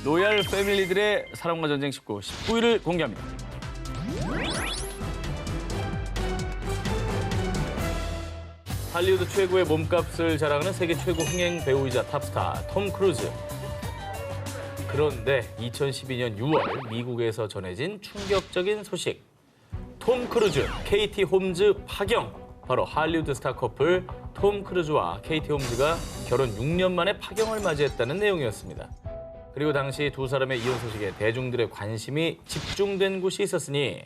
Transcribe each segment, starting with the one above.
로얄 패밀리들의 사랑과 전쟁 19일 공개합니다. 할리우드 최고의 몸값을 자랑하는 세계 최고 흥행 배우이자 탑스타 톰 크루즈. 그런데 2012년 6월 미국에서 전해진 충격적인 소식. 톰 크루즈, 케이티 홈즈 파경. 바로 할리우드 스타 커플 톰 크루즈와 케이티 홈즈가 결혼 6년 만에 파경을 맞이했다는 내용이었습니다. 그리고 당시 두 사람의 이혼 소식에 대중들의 관심이 집중된 곳이 있었으니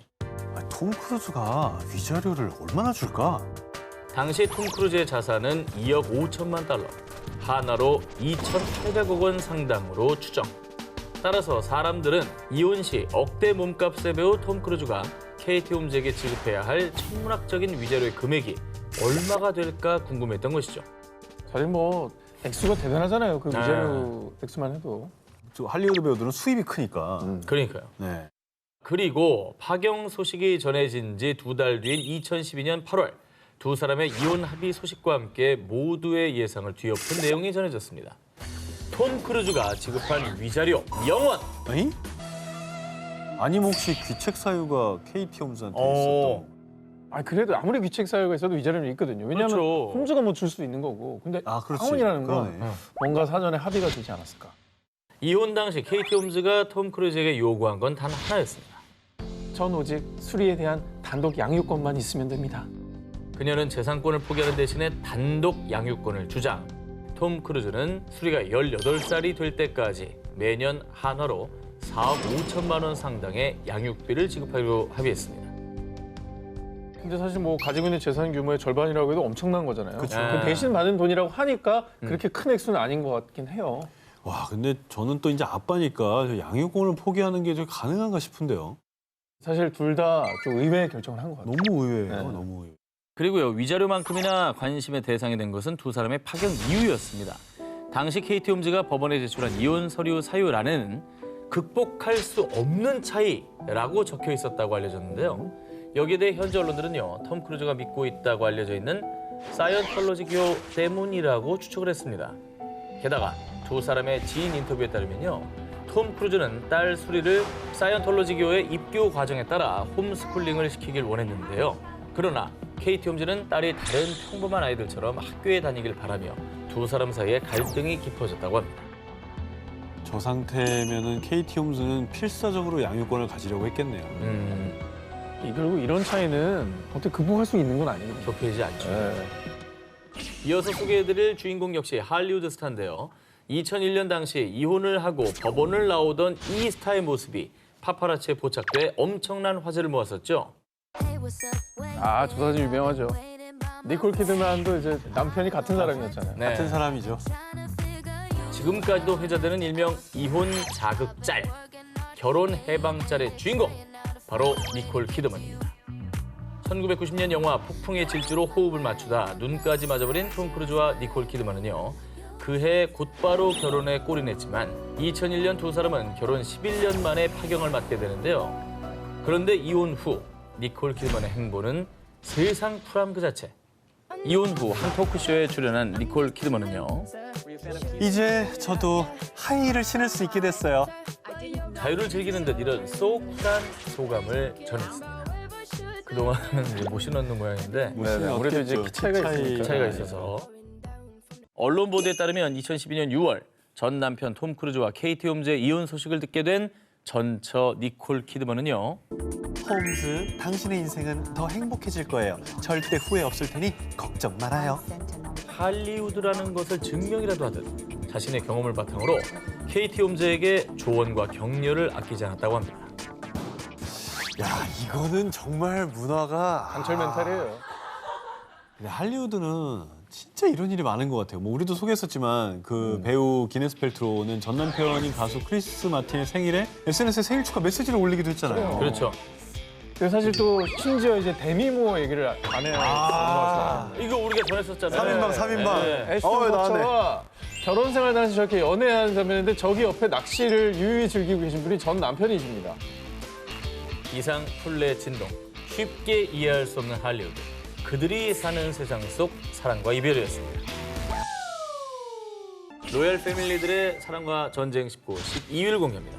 톰 크루즈가 위자료를 얼마나 줄까? 당시 톰 크루즈의 자산은 2억 5천만 달러, 하나로 2,800억 원 상당으로 추정. 따라서 사람들은 이혼 시 억대 몸값의 배우 톰 크루즈가 케이티 홈즈에게 지급해야 할 천문학적인 위자료의 금액이 얼마가 될까 궁금했던 것이죠. 사실 뭐 액수가 대단하잖아요. 그 위자료 액수만 해도. 저 할리우드 배우들은 수입이 크니까. 그러니까요. 네. 그리고 파경 소식이 전해진 지 2달 뒤인 2012년 8월 두 사람의 이혼 합의 소식과 함께 모두의 예상을 뒤엎은 내용이 전해졌습니다. 톰 크루즈가 지급한 위자료 0원! 에이? 아니면 혹시 귀책 사유가 케이티 홈즈한테 있었던? 아 그래도 아무리 귀책 사유가 있어도 위자료는 있거든요. 왜냐하면 그렇죠. 홈즈가 뭐 줄 수도 있는 거고. 근데 그렇지. 파원이라는 건 그러네. 뭔가 사전에 합의가 되지 않았을까. 이혼 당시 케이티 홈즈가 톰 크루즈에게 요구한 건 단 하나였습니다. 전 오직 수리에 대한 단독 양육권만 있으면 됩니다. 그녀는 재산권을 포기하는 대신에 단독 양육권을 주장. 톰 크루즈는 수리가 18살이 될 때까지 매년 한화로 4억 5천만 원 상당의 양육비를 지급하기로 합의했습니다. 근데 사실 뭐 가지고 있는 재산 규모의 절반이라고 해도 엄청난 거잖아요. 그쵸. 그 대신 받은 돈이라고 하니까 그렇게 큰 액수는 아닌 것 같긴 해요. 와, 근데 저는 또 이제 아빠니까 저 양육권을 포기하는 게 좀 가능한가 싶은데요. 사실 둘 다 좀 의외의 결정을 한 것 같아요. 너무 의외예요, 네. 너무 의외. 그리고요, 위자료만큼이나 관심의 대상이 된 것은 두 사람의 파경 이유였습니다. 당시 케이티 홈즈가 법원에 제출한 이혼 서류 사유란에는 극복할 수 없는 차이라고 적혀 있었다고 알려졌는데요. 여기에 대해 현지 언론들은요, 톰 크루즈가 믿고 있다고 알려져 있는 사이언톨로지교 때문이라고 추측을 했습니다. 게다가 두 사람의 지인 인터뷰에 따르면요, 톰 크루즈는 딸 수리를 사이언톨로지교의 입교 과정에 따라 홈스쿨링을 시키길 원했는데요. 그러나 케이티 홈즈는 딸이 다른 평범한 아이들처럼 학교에 다니길 바라며 두 사람 사이에 갈등이 깊어졌다고 합니다. 저 상태면은 케이티 홈즈는 필사적으로 양육권을 가지려고 했겠네요. 그리고 이런 차이는 어떻게 극복할 수 있는 건 아니거든요. 좁혀지지 않죠. 네. 이어서 소개해드릴 주인공 역시 할리우드 스타인데요. 2001년 당시 이혼을 하고 법원을 나오던 이 스타의 모습이 파파라치에 포착돼 엄청난 화제를 모았었죠. 아, 저 사진 유명하죠. 니콜 키드만도 이제 남편이 같은 사람이었잖아요. 네. 같은 사람이죠. 지금까지도 회자되는 일명 이혼 자극짤, 결혼 해방짤의 주인공, 바로 니콜 키드만입니다. 1990년 영화 폭풍의 질주로 호흡을 맞추다 눈까지 맞아버린 톰 크루즈와 니콜 키드만은요, 그해 곧바로 결혼에 골인했지만 2001년 두 사람은 결혼 11년 만에 파경을 맞게 되는데요. 그런데 이혼 후 니콜 키드만의 행보는 세상 풀함 그 자체. 이혼 후 한 토크쇼에 출연한 니콜 키드만은요, 이제 저도 하이힐을 신을 수 있게 됐어요. 자유를 즐기는 듯 이런 쏘쿨한 소감을 전했습니다. 그동안은 이제 못 신었는 모양인데 네, 아무래도 이제 키 차이가 있으니까. 차이가 있어서. 언론 보도에 따르면 2012년 6월 전 남편 톰 크루즈와 케이티 홈즈의 이혼 소식을 듣게 된 전처 니콜 키드만은요, 홈즈, 당신의 인생은 더 행복해질 거예요. 절대 후회 없을 테니 걱정 말아요. 할리우드라는 것을 증명이라도 하듯 자신의 경험을 바탕으로 케이티 홈즈에게 조언과 격려를 아끼지 않았다고 합니다. 야, 이거는 정말 문화가 강철 멘탈이에요. 근데 할리우드는 진짜 이런 일이 많은 것 같아요. 뭐 우리도 소개했었지만 그 배우 기네스 펠트로는 전 남편인 가수 크리스 마틴의 생일에 SNS에 생일 축하 메시지를 올리기도 했잖아요. 그렇죠. 그리고 사실 또 심지어 이제 데미 무어 얘기를 안 해요. 이거 우리가 전했었잖아요. 3인방, 3인방. 네. 애쉬턴 버처가 결혼 생활 당시 저렇게 연애하는 장면인데 저기 옆에 낚시를 유유히 즐기고 계신 분이 전 남편이십니다. 이상 풀레 진동. 쉽게 이해할 수 없는 할리우드. 그들이 사는 세상 속 사랑과 이별이었습니다. 로얄 패밀리들의 사랑과 전쟁 19, 12일 공개합니다.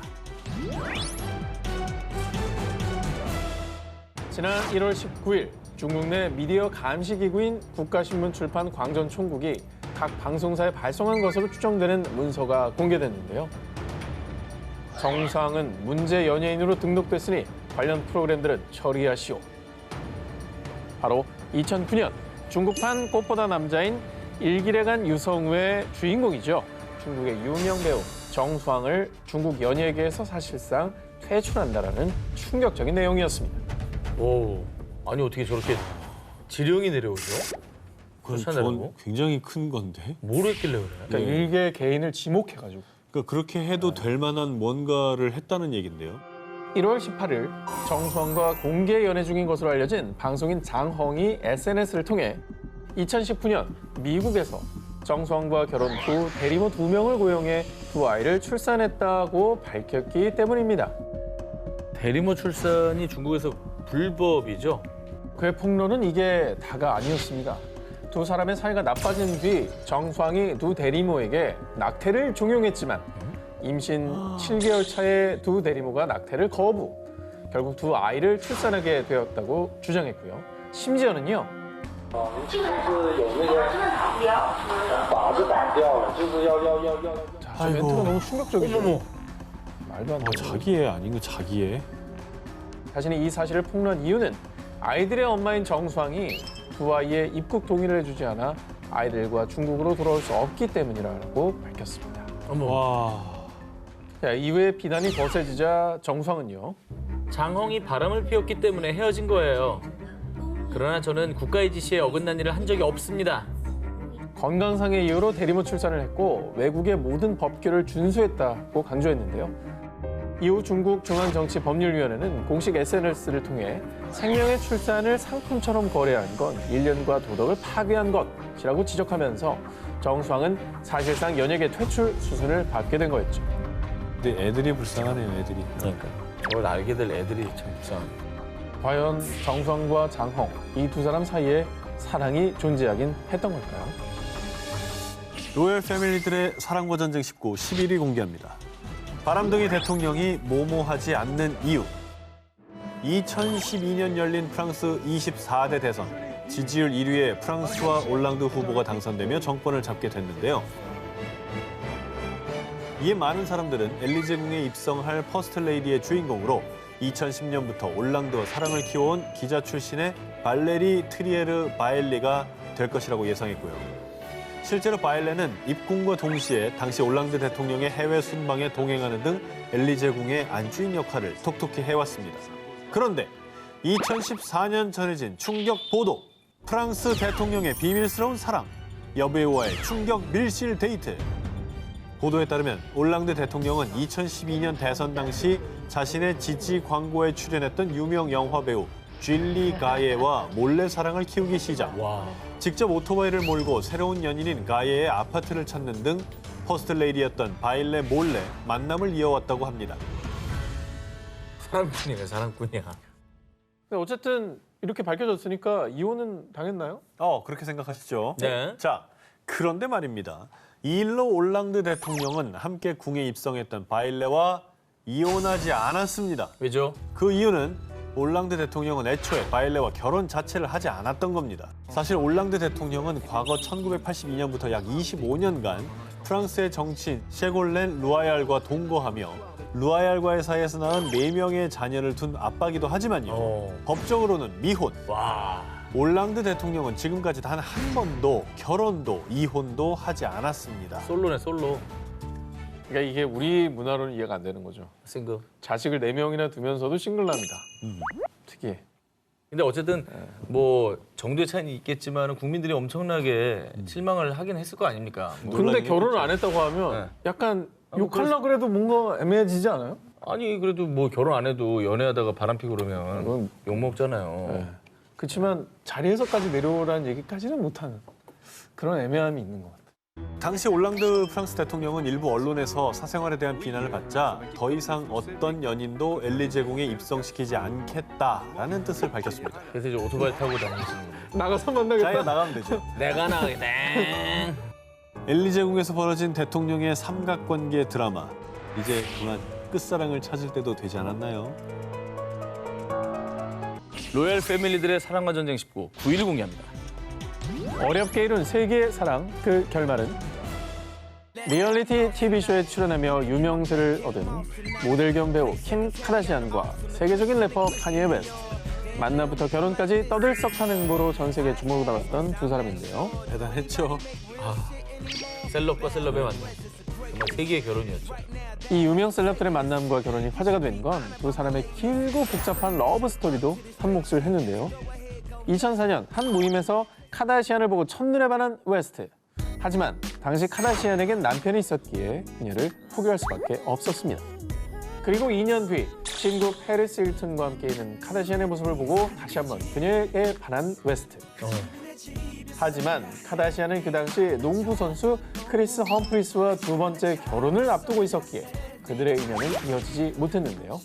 지난 1월 19일 중국 내 미디어 감시기구인 국가신문출판 광전총국이 각 방송사에 발송한 것으로 추정되는 문서가 공개됐는데요. 정상은 문제 연예인으로 등록됐으니 관련 프로그램들은 처리하시오. 바로 2009년 중국판 꽃보다 남자인 일기래간 유성우의 주인공이죠. 중국의 유명 배우 정수왕을 중국 연예계에서 사실상 퇴출한다라는 충격적인 내용이었습니다. 오, 아니 어떻게 저렇게 지령이 내려오죠? 그건 쫓아내라고? 굉장히 큰 건데. 뭘 했길래 그래? 그러니까 일개 개인을 지목해가지고. 그러니까 그렇게 해도 될 만한 뭔가를 했다는 얘긴데요. 1월 18일 정수왕과 공개 연애 중인 것으로 알려진 방송인 장헝이 SNS를 통해 2019년 미국에서 정수왕과 결혼 후 대리모 2명을 고용해 2아이를 출산했다고 밝혔기 때문입니다. 대리모 출산이 중국에서 불법이죠? 그의 폭로는 이게 다가 아니었습니다. 두 사람의 사이가 나빠진 뒤 정수왕이 두 대리모에게 낙태를 종용했지만 임신 7개월 차에 두 대리모가 낙태를 거부. 결국 두 아이를 출산하게 되었다고 주장했고요. 심지어는요. 자, 저 아이고. 멘트가 너무 충격적이죠. 어머머. 말도 안 돼요. 자기 애 아닌 거 자기 애. 자신이 이 사실을 폭로한 이유는 아이들의 엄마인 정수왕이 두 아이의 입국 동의를 해주지 않아 아이들과 중국으로 돌아올 수 없기 때문이라고 밝혔습니다. 어머. 와. 자, 이후에 비난이 거세지자 정수왕은요. 장헝이 바람을 피웠기 때문에 헤어진 거예요. 그러나 저는 국가의 지시에 어긋난 일을 한 적이 없습니다. 건강상의 이유로 대리모 출산을 했고 외국의 모든 법규를 준수했다고 강조했는데요. 이후 중국 중앙정치법률위원회는 공식 SNS를 통해 생명의 출산을 상품처럼 거래한 건 인륜과 도덕을 파괴한 것이라고 지적하면서 정수왕은 사실상 연예계 퇴출 수순을 밟게 된 거였죠. 근데 애들이 불쌍하네요, 애들이. 그러니까 그걸 알게 될 애들이 참 불쌍합니다. 과연 정수왕과 장헝 이 두 사람 사이에 사랑이 존재하긴 했던 걸까요? 로열 패밀리들의 사랑과 전쟁 19, 11위 공개합니다. 바람둥이 대통령이 모모하지 않는 이유. 2012년 열린 프랑스 24대 대선. 지지율 1위의 프랑스와 올랑드 후보가 당선되며 정권을 잡게 됐는데요. 이에 많은 사람들은 엘리제궁에 입성할 퍼스트레이디의 주인공으로 2010년부터 올랑드와 사랑을 키워온 기자 출신의 발레리 트리에르 바엘리가 될 것이라고 예상했고요. 실제로 바엘레는 입궁과 동시에 당시 올랑드 대통령의 해외 순방에 동행하는 등 엘리제궁의 안주인 역할을 톡톡히 해왔습니다. 그런데 2014년 전해진 충격 보도, 프랑스 대통령의 비밀스러운 사랑, 여배우와의 충격 밀실 데이트. 보도에 따르면 올랑드 대통령은 2012년 대선 당시 자신의 지지 광고에 출연했던 유명 영화 배우 줄리 가예와 몰래 사랑을 키우기 시작. 와. 직접 오토바이를 몰고 새로운 연인인 가예의 아파트를 찾는 등 퍼스트레이디였던 바일레 몰래 만남을 이어왔다고 합니다. 사랑꾼이네, 사랑꾼이야. 근데 어쨌든 이렇게 밝혀졌으니까 이혼은 당했나요? 그렇게 생각하시죠? 네. 자, 그런데 말입니다. 이 일로 올랑드 대통령은 함께 궁에 입성했던 바일레와 이혼하지 않았습니다. 왜죠? 그 이유는 올랑드 대통령은 애초에 바일레와 결혼 자체를 하지 않았던 겁니다. 사실 올랑드 대통령은 과거 1982년부터 약 25년간 프랑스의 정치인 셰골렌 루아얄과 동거하며 루아얄과의 사이에서 낳은 4명의 자녀를 둔 아빠기도 하지만요. 법적으로는 미혼. 와. 올랑드 대통령은 지금까지 단 한 번도 결혼도 이혼도 하지 않았습니다. 솔로네, 솔로. 그러니까 이게 우리 문화로는 이해가 안 되는 거죠. 싱글. 자식을 4명이나 두면서도 싱글남이다. 특이해. 근데 어쨌든 뭐 정도의 차이는 있겠지만 국민들이 엄청나게 실망을 하긴 했을 거 아닙니까? 뭐. 근데 논란이 결혼을 안 했다고 하면 약간 욕하려고 그래도 뭔가 애매해지지 않아요? 아니 그래도 뭐 결혼 안 해도 연애하다가 바람 피고 그러면 그건- 욕 먹잖아요. 네. 그렇지만 자리에서까지 내려오라는 얘기까지는 못하는 그런 애매함이 있는 것 같아요. 당시 올랑드 프랑스 대통령은 일부 언론에서 사생활에 대한 비난을 받자 더 이상 어떤 연인도 엘리제궁에 입성시키지 않겠다라는 뜻을 밝혔습니다. 그래서 이제 오토바이 타고 다니시는 거예요. 나가서 만나겠다. 자기가 나가면 되죠. 내가 나가게 땡. 엘리제궁에서 벌어진 대통령의 삼각관계 드라마. 이제 그만 끝사랑을 찾을 때도 되지 않았나요? 로얄 패밀리들의 사랑과 전쟁 19, 9일 공개합니다. 어렵게 이룬 세계의 사랑, 그 결말은 리얼리티 TV쇼에 출연하며 유명세를 얻은 모델 겸 배우 킴 카다시안과 세계적인 래퍼 카니에 웨스트. 만나부터 결혼까지 떠들썩한 행보로 전 세계에 주목을 받았던 두 사람인데요. 대단했죠. 셀럽과 셀럽의 만남. 정말 세계의 결혼이었죠. 이 유명 셀럽들의 만남과 결혼이 화제가 된 건 두 사람의 길고 복잡한 러브 스토리도 한 몫을 했는데요. 2004년 한 모임에서 카다시안을 보고 첫눈에 반한 웨스트. 하지만 당시 카다시안에겐 남편이 있었기에 그녀를 포기할 수밖에 없었습니다. 그리고 2년 뒤 친구 페리스 힐튼과 함께 있는 카다시안의 모습을 보고 다시 한번 그녀에게 반한 웨스트. 하지만 카다시안은 그 당시 농구 선수 크리스 험프리스와 두 번째 결혼을 앞두고 있었기에 그들의 인연은 이어지지 못했는데요.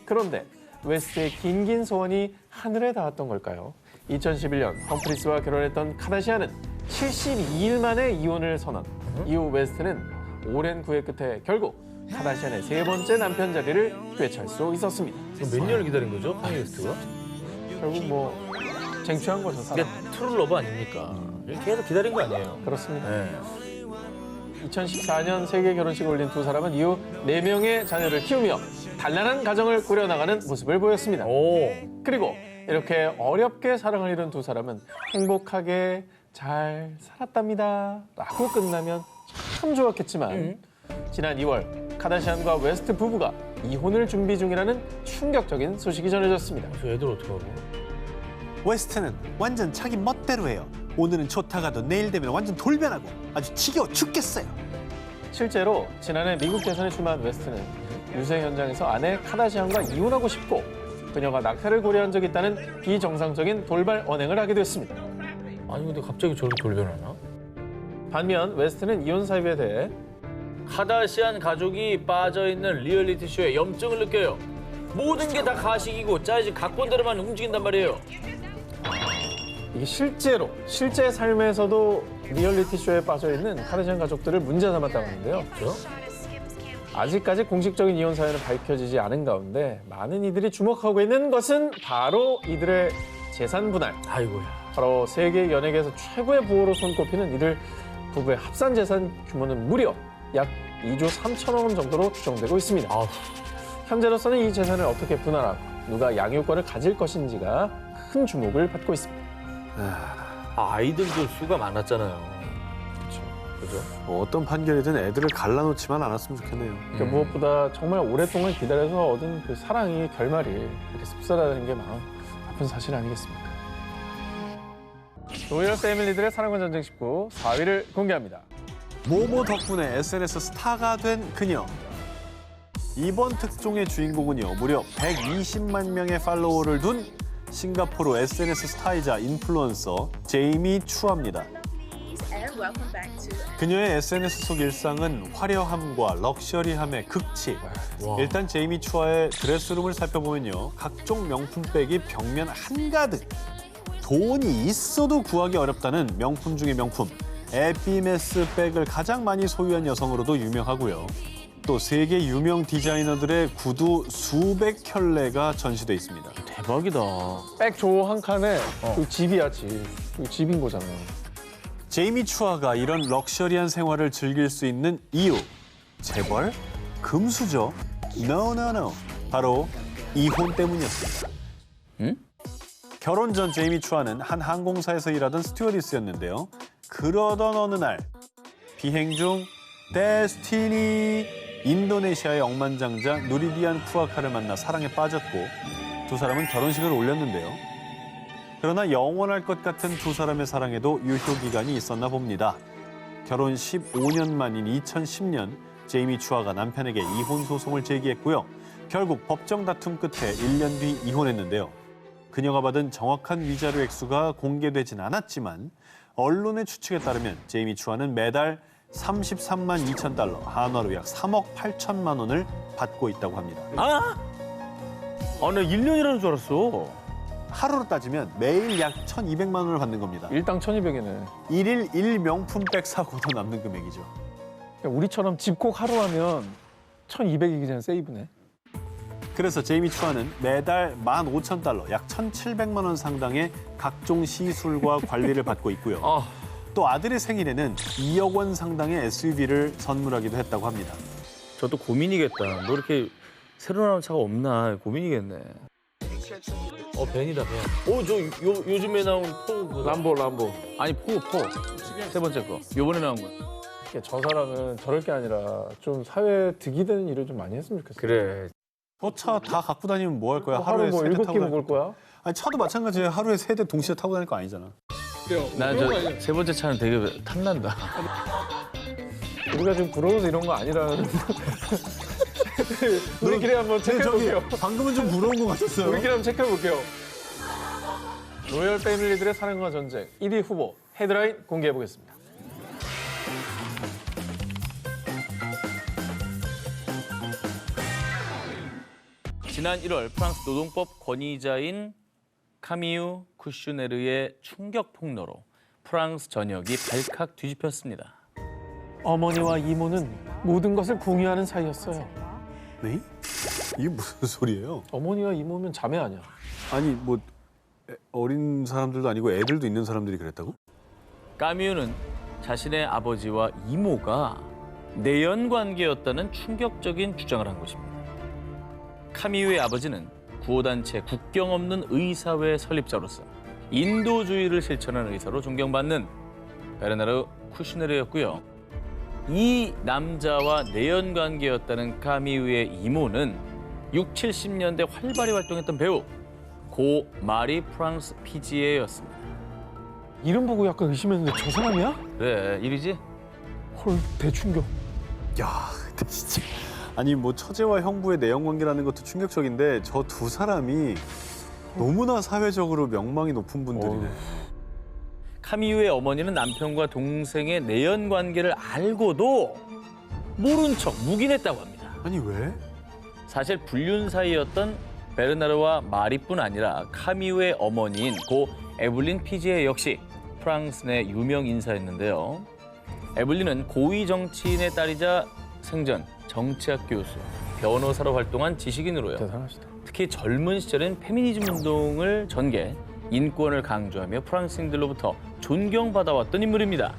그런데 웨스트의 긴긴 소원이 하늘에 닿았던 걸까요? 2011년 험프리스와 결혼했던 카다시안은 72일 만에 이혼을 선언. 이후 웨스트는 오랜 구애 끝에 결국 카다시안의 세 번째 남편 자리를 꿰찰 수 있었습니다. 그럼 몇 년을 기다린 거죠, 카니 웨스트가? 결국 뭐 쟁취한 거죠, 사람. 이게 트루 러브 아닙니까? 계속 기다린 거 아니에요? 그렇습니다. 네. 2014년 세계 결혼식을 올린 두 사람은 이후 4명의 자녀를 키우며 단란한 가정을 꾸려나가는 모습을 보였습니다. 오. 그리고 이렇게 어렵게 사랑을 이룬 두 사람은 행복하게 잘 살았답니다. 라고 끝나면 참 좋았겠지만 지난 2월 카다시안과 웨스트 부부가 이혼을 준비 중이라는 충격적인 소식이 전해졌습니다. 저 애들 어떡하고? 웨스트는 완전 자기 멋대로 해요. 오늘은 좋다가도 내일 되면 완전 돌변하고 아주 지겨워 죽겠어요. 실제로 지난해 미국 대선에 출마한 웨스트는 유세 현장에서 아내 카다시안과 이혼하고 싶고 그녀가 낙태를 고려한 적이 있다는 비정상적인 돌발 언행을 하게 됐습니다. 아니 근데 갑자기 저렇게 돌변하나? 반면 웨스트는 이혼 사유에 대해 카다시안 가족이 빠져있는 리얼리티 쇼에 염증을 느껴요. 모든 게 다 가식이고 짜이지 각본대로만 움직인단 말이에요. 이게 실제 삶에서도 리얼리티 쇼에 빠져 있는 카다시안 가족들을 문제 삼았다고 하는데요. 그렇죠? 아직까지 공식적인 이혼 사연은 밝혀지지 않은 가운데 많은 이들이 주목하고 있는 것은 바로 이들의 재산 분할. 아이고야. 바로 세계 연예계에서 최고의 부호로 손꼽히는 이들 부부의 합산 재산 규모는 무려 약 2조 3천억 원 정도로 추정되고 있습니다. 아우. 현재로서는 이 재산을 어떻게 분할하고 누가 양육권을 가질 것인지가 큰 주목을 받고 있습니다. 아이들도 수가 많았잖아요. 그죠? 어떤 판결이든 애들을 갈라놓지만 않았으면 좋겠네요. 그러니까 무엇보다 정말 오랫동안 기다려서 얻은 그 사랑이 결말이 이렇게 씁쓸하다는 게 마음 아픈 사실 아니겠습니까? 로열 패밀리들의 사랑과 전쟁 19 4위를 공개합니다. 모모 덕분에 SNS 스타가 된 그녀. 이번 특종의 주인공은요, 무려 120만 명의 팔로워를 둔 싱가포르 SNS 스타이자 인플루언서 제이미 추아입니다. 그녀의 SNS 속 일상은 화려함과 럭셔리함의 극치. 일단 제이미 추아의 드레스룸을 살펴보면요, 각종 명품백이 벽면 한가득. 돈이 있어도 구하기 어렵다는 명품 중의 명품, 에피메스 백을 가장 많이 소유한 여성으로도 유명하고요. 또 세계 유명 디자이너들의 구두 수백 켤레가 전시돼 있습니다. 대박이다. 백 조 한 칸에 그 집이야, 집. 그 집인 거잖아요. 제이미 추아가 이런 럭셔리한 생활을 즐길 수 있는 이유, 재벌? 금수저? No. 바로 이혼 때문이었습니다. 응? 결혼 전 제이미 추아는 한 항공사에서 일하던 스튜어디스였는데요. 그러던 어느 날 비행 중 데스티니 인도네시아의 억만장자 누리디안 푸아카를 만나 사랑에 빠졌고 두 사람은 결혼식을 올렸는데요. 그러나 영원할 것 같은 두 사람의 사랑에도 유효기간이 있었나 봅니다. 결혼 15년 만인 2010년 제이미 추아가 남편에게 이혼 소송을 제기했고요. 결국 법정 다툼 끝에 1년 뒤 이혼했는데요. 그녀가 받은 정확한 위자료 액수가 공개되진 않았지만 언론의 추측에 따르면 제이미 추아는 매달 33만 2천 달러, 한화로 약 3억 8천만 원을 받고 있다고 합니다. 아? 아, 나 1년이라는 줄 알았어. 하루로 따지면 매일 약 1,200만 원을 받는 겁니다. 일당 1,200이네. 일일 1명품백 사고도 남는 금액이죠. 우리처럼 집콕 하루 하면 1,200이기 그냥 세이브네. 그래서 제이미 추아는 매달 15,000달러, 약 1,700만 원 상당의 각종 시술과 관리를 받고 있고요. 아, 또 아들의 생일에는 2억 원 상당의 SUV를 선물하기도 했다고 합니다. 저도 고민이겠다. 뭐 이렇게 새로 나온 차가 없나 고민이겠네. 벤이다, 벤. 요즘에 나온 포. 람보. 아니, 포. 세 번째 거. 요번에 나온 거. 저 사람은 저럴 게 아니라 좀 사회에 득이 되는 일을 좀 많이 했으면 좋겠어. 그래. 차 다 갖고 다니면 뭐 할 거야? 하루에 뭐 7개 타고 먹을 거야? 아니 차도 마찬가지야. 하루에 3대 동시에 타고 다닐 거 아니잖아. 나 저 세 번째 차는 되게 탐난다. 우리가 지금 부러워서 이런 거 아니라는. 우리끼리 한번 체크해볼게요. 방금은 좀 부러운 것 같았어요. 우리끼리 한번 체크해볼게요. 로열 패밀리들의 사랑과 전쟁 1위 후보 헤드라인 공개해보겠습니다. 지난 1월 프랑스 노동법 권위자인 카미유 쿠슈네르의 충격 폭로로 프랑스 전역이 발칵 뒤집혔습니다. 어머니와 이모는 모든 것을 공유하는 사이였어요. 네? 이게 무슨 소리예요? 어머니와 이모면 자매 아니야? 아니 뭐 어린 사람들도 아니고 애들도 있는 사람들이 그랬다고? 까미유는 자신의 아버지와 이모가 내연 관계였다는 충격적인 주장을 한 것입니다. 카미유의 아버지는 구호단체 국경 없는 의사회 설립자로서 인도주의를 실천하는 의사로 존경받는 베르나르 쿠슈네르였고요. 이 남자와 내연 관계였다는 카미유의 이모는 6, 70년대 활발히 활동했던 배우 고 마리 프랑스 피지에였습니다. 이름 보고 약간 의심했는데 저 사람이야? 그래, 일이지? 헐, 대충격. 야, 근데 진짜 아니 뭐 처제와 형부의 내연 관계라는 것도 충격적인데 저 두 사람이 너무나 사회적으로 명망이 높은 분들이네. 카미유의 어머니는 남편과 동생의 내연 관계를 알고도 모른 척 묵인했다고 합니다. 아니 왜? 사실 불륜 사이였던 베르나르와 마리뿐 아니라 카미유의 어머니인 고 에블린 피지에 역시 프랑스 내 유명 인사였는데요. 에블린은 고위 정치인의 딸이자 생전 정치학 교수, 변호사로 활동한 지식인으로요. 대단하시다. 특히 젊은 시절엔 페미니즘 운동을 전개, 인권을 강조하며 프랑스인들로부터 존경받아왔던 인물입니다.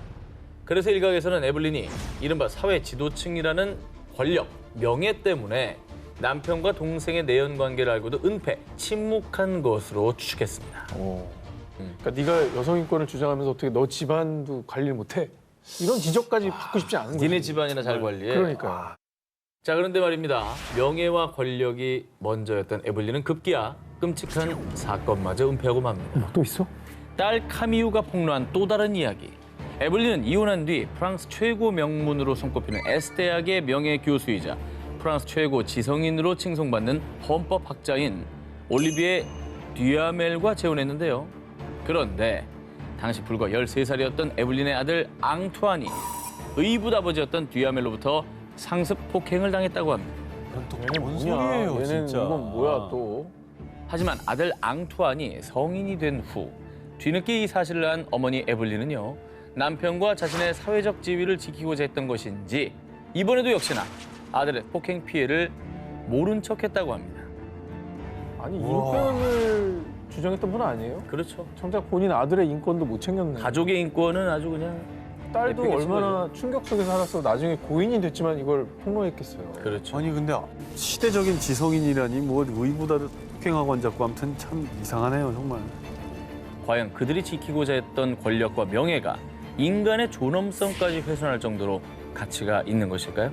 그래서 일각에서는 에블린이 이른바 사회 지도층이라는 권력, 명예 때문에 남편과 동생의 내연 관계를 알고도 은폐, 침묵한 것으로 추측했습니다. 그러니까 네가 여성 인권을 주장하면서 어떻게 너 집안도 관리를 못해? 이런 지적까지 받고 싶지 않은 거지. 니네 집안이나 잘 관리해. 그러니까. 자, 그런데 말입니다. 명예와 권력이 먼저였던 에블린은 급기야 끔찍한 사건마저 은폐하고 맙니다. 또 있어? 딸 카미유가 폭로한 또 다른 이야기. 에블린은 이혼한 뒤 프랑스 최고 명문으로 손꼽히는 에스대학의 명예 교수이자 프랑스 최고 지성인으로 칭송받는 헌법학자인 올리비에 듀아멜과 재혼했는데요. 그런데 당시 불과 13살이었던 에블린의 아들 앙투안이 의붓 아버지였던 듀아멜로부터 상습 폭행을 당했다고 합니다. 뭔 소리예요, 얘는 진짜. 이건 뭐야 또? 하지만 아들 앙투안이 성인이 된 후 뒤늦게 이 사실을 안 어머니 에블린은요, 남편과 자신의 사회적 지위를 지키고자 했던 것인지 이번에도 역시나 아들의 폭행 피해를 모른 척했다고 합니다. 아니 우와. 인권을 주장했던 분 아니에요? 그렇죠. 정작 본인 아들의 인권도 못 챙겼네. 가족의 인권은 아주 그냥 딸도 내팽개 얼마나 충격 속에 살았어. 나중에 고인이 됐지만 이걸 폭로했겠어요. 그렇죠. 아니 근데 시대적인 지성인이라니 뭐 의보다 폭행하고 앉았고 아무튼 참 이상하네요 정말. 과연 그들이 지키고자 했던 권력과 명예가 인간의 존엄성까지 훼손할 정도로 가치가 있는 것일까요?